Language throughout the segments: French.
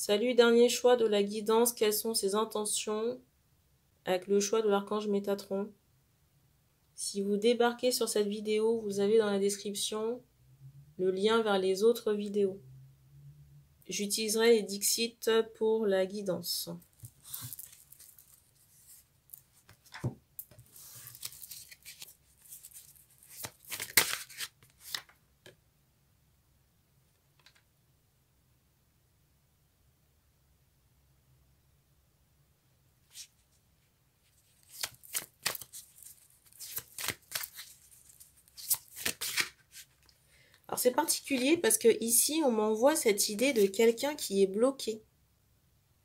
Salut, dernier choix de la guidance. Quelles sont ses intentions avec le choix de l'archange Métatron? Si vous débarquez sur cette vidéo, vous avez dans la description le lien vers les autres vidéos. J'utiliserai les Dixit pour la guidance. Alors c'est particulier parce que ici on m'envoie cette idée de quelqu'un qui est bloqué.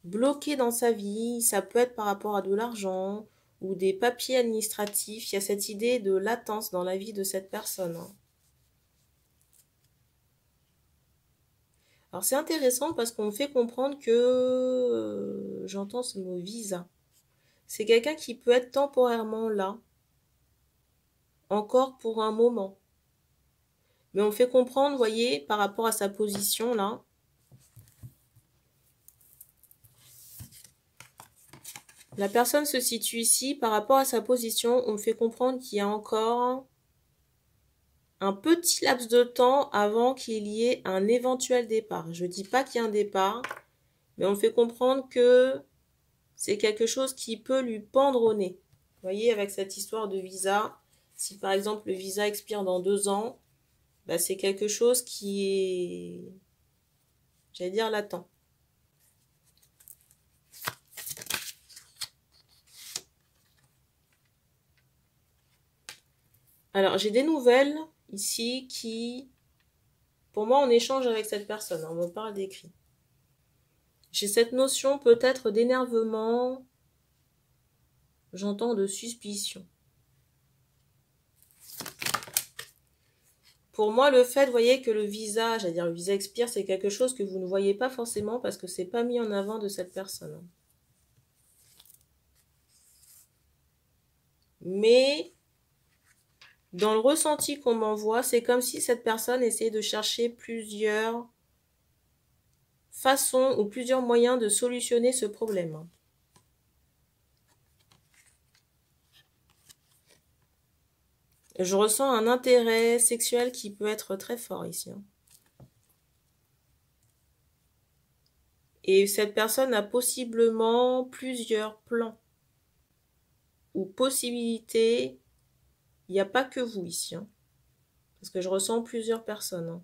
Bloqué dans sa vie, ça peut être par rapport à de l'argent ou des papiers administratifs. Il y a cette idée de latence dans la vie de cette personne. Alors c'est intéressant parce qu'on me fait comprendre que, j'entends ce mot visa. C'est quelqu'un qui peut être temporairement là, encore pour un moment. Mais on fait comprendre, vous voyez, par rapport à sa position là. La personne se situe ici, par rapport à sa position, on me fait comprendre qu'il y a encore un petit laps de temps avant qu'il y ait un éventuel départ. Je ne dis pas qu'il y a un départ, mais on me fait comprendre que c'est quelque chose qui peut lui pendre au nez. Vous voyez, avec cette histoire de visa, si par exemple le visa expire dans 2 ans, bah, c'est quelque chose qui est, j'allais dire, latent. Alors, j'ai des nouvelles ici qui, pour moi, on échange avec cette personne, on me parle d'écrit. J'ai cette notion peut-être d'énervement, j'entends de suspicion. Pour moi, le fait, vous voyez, que le visa, j'allais dire le visa expire, c'est quelque chose que vous ne voyez pas forcément parce que c'est pas mis en avant de cette personne. Mais dans le ressenti qu'on m'envoie, c'est comme si cette personne essayait de chercher plusieurs façons ou plusieurs moyens de solutionner ce problème. Je ressens un intérêt sexuel qui peut être très fort ici. Et cette personne a possiblement plusieurs plans ou possibilités. Il n'y a pas que vous ici. Parce que je ressens plusieurs personnes.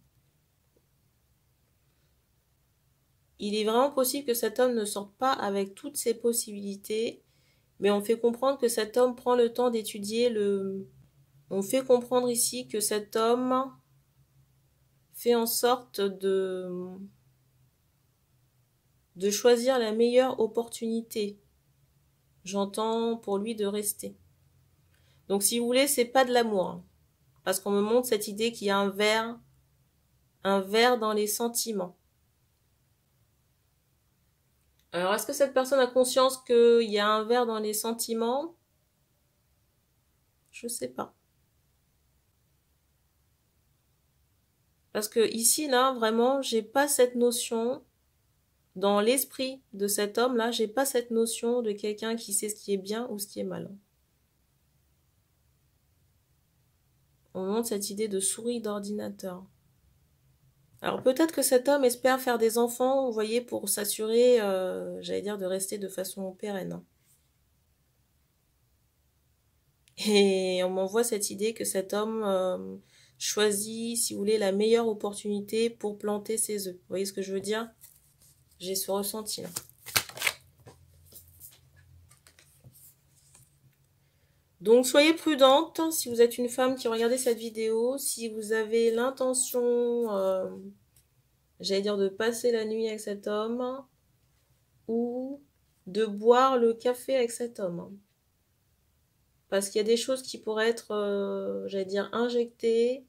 Il est vraiment possible que cet homme ne sorte pas avec toutes ses possibilités, mais on fait comprendre que cet homme prend le temps d'étudier le... On fait comprendre ici que cet homme fait en sorte de choisir la meilleure opportunité. J'entends pour lui de rester. Donc si vous voulez, c'est pas de l'amour. Parce qu'on me montre cette idée qu'il y a un verre dans les sentiments. Alors, est-ce que cette personne a conscience qu'il y a un verre dans les sentiments? Je sais pas. Parce que ici, là, vraiment, j'ai pas cette notion, dans l'esprit de cet homme-là, j'ai pas cette notion de quelqu'un qui sait ce qui est bien ou ce qui est mal. On montre cette idée de souris d'ordinateur. Alors peut-être que cet homme espère faire des enfants, vous voyez, pour s'assurer, j'allais dire, de rester de façon pérenne. Et on m'envoie cette idée que cet homme choisit, si vous voulez, la meilleure opportunité pour planter ses œufs. Vous voyez ce que je veux dire? J'ai ce ressenti-là. Donc soyez prudente si vous êtes une femme qui regardez cette vidéo, si vous avez l'intention, j'allais dire, de passer la nuit avec cet homme ou de boire le café avec cet homme. Parce qu'il y a des choses qui pourraient être, j'allais dire, injectées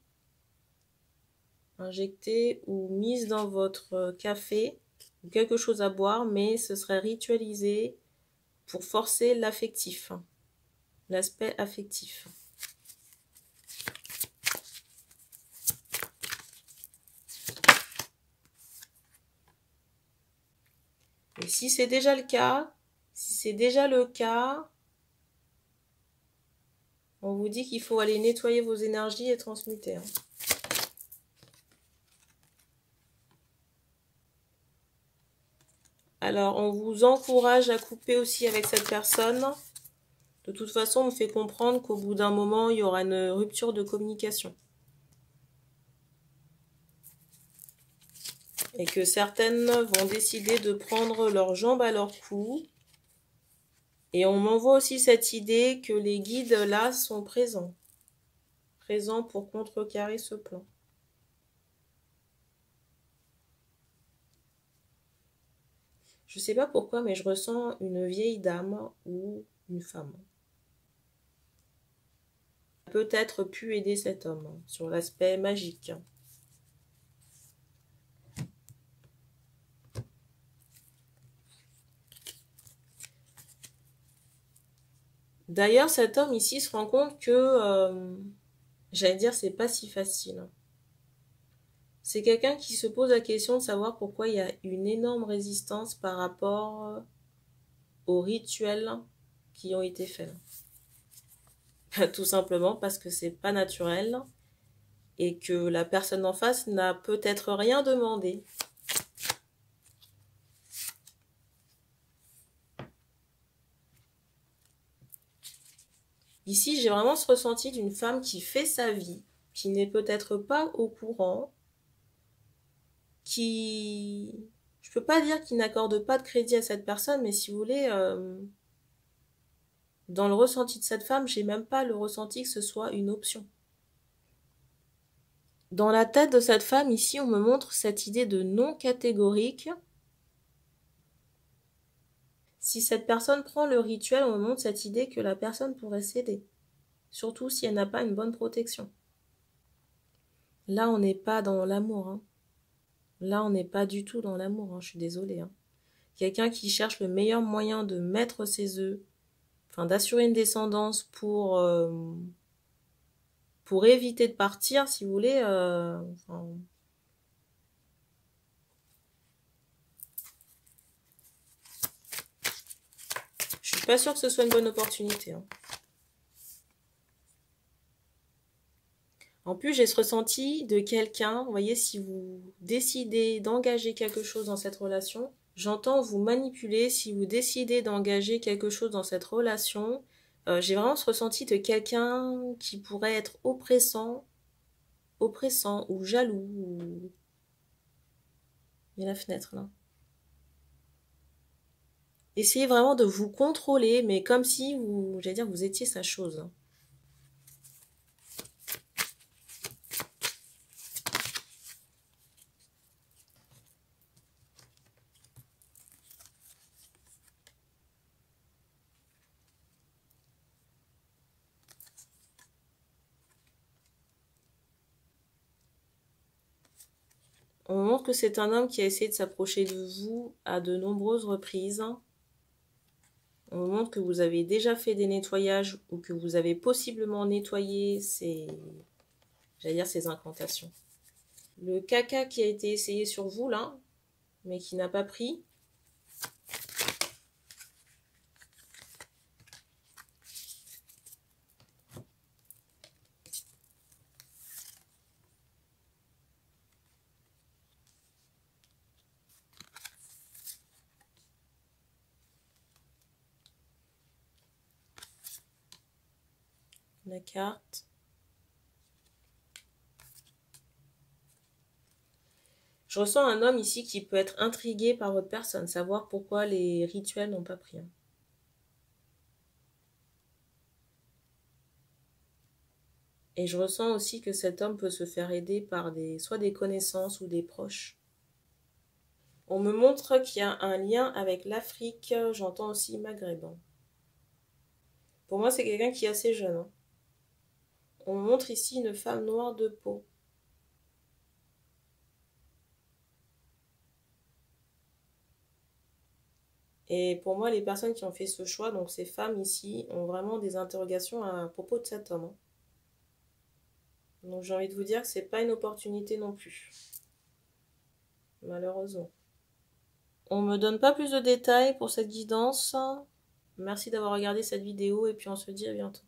ou mises dans votre café, ou quelque chose à boire, mais ce serait ritualisé pour forcer l'affectif, l'aspect affectif. Et si c'est déjà le cas, on vous dit qu'il faut aller nettoyer vos énergies et transmuter. Alors, on vous encourage à couper aussi avec cette personne. De toute façon, on me fait comprendre qu'au bout d'un moment, il y aura une rupture de communication. Et que certaines vont décider de prendre leurs jambes à leur cou. Et on m'envoie aussi cette idée que les guides, là, sont présents. Présents pour contrecarrer ce plan. Je ne sais pas pourquoi, mais je ressens une vieille dame ou une femme. Peut-être pu aider cet homme sur l'aspect magique. D'ailleurs, cet homme ici se rend compte que, j'allais dire, c'est pas si facile. C'est quelqu'un qui se pose la question de savoir pourquoi il y a une énorme résistance par rapport aux rituels qui ont été faits. Tout simplement parce que c'est pas naturel et que la personne en face n'a peut-être rien demandé. Ici, j'ai vraiment ce ressenti d'une femme qui fait sa vie, qui n'est peut-être pas au courant, qui... Je peux pas dire qu'il n'accorde pas de crédit à cette personne, mais si vous voulez, dans le ressenti de cette femme, j'ai même pas le ressenti que ce soit une option. Dans la tête de cette femme, ici, on me montre cette idée de non catégorique. Si cette personne prend le rituel, on me montre cette idée que la personne pourrait céder. Surtout si elle n'a pas une bonne protection. Là, on n'est pas dans l'amour. Hein. Là, on n'est pas du tout dans l'amour. Hein. Je suis désolée. Hein. Quelqu'un qui cherche le meilleur moyen de mettre ses œufs, enfin d'assurer une descendance pour éviter de partir, si vous voulez. Je suis pas sûre que ce soit une bonne opportunité. Hein. En plus, j'ai ce ressenti de quelqu'un, vous voyez, si vous décidez d'engager quelque chose dans cette relation, j'entends vous manipuler si vous décidez d'engager quelque chose dans cette relation. J'ai vraiment ce ressenti de quelqu'un qui pourrait être oppressant ou jaloux. Ou... Il y a la fenêtre là. Essayez vraiment de vous contrôler, mais comme si vous, j'allais dire, vous étiez sa chose. On montre que c'est un homme qui a essayé de s'approcher de vous à de nombreuses reprises. On montre que vous avez déjà fait des nettoyages ou que vous avez possiblement nettoyé ces incantations. Le caca qui a été essayé sur vous là, mais qui n'a pas pris. La carte. Je ressens un homme ici qui peut être intrigué par votre personne, savoir pourquoi les rituels n'ont pas pris. Et je ressens aussi que cet homme peut se faire aider par soit des connaissances ou des proches. On me montre qu'il y a un lien avec l'Afrique, j'entends aussi maghrébin. Pour moi, c'est quelqu'un qui est assez jeune. Hein. On me montre ici une femme noire de peau. Et pour moi, les personnes qui ont fait ce choix, donc ces femmes ici, ont vraiment des interrogations à propos de cet homme. Donc j'ai envie de vous dire que c'est pas une opportunité non plus. Malheureusement. On me donne pas plus de détails pour cette guidance. Merci d'avoir regardé cette vidéo et puis on se dit à bientôt.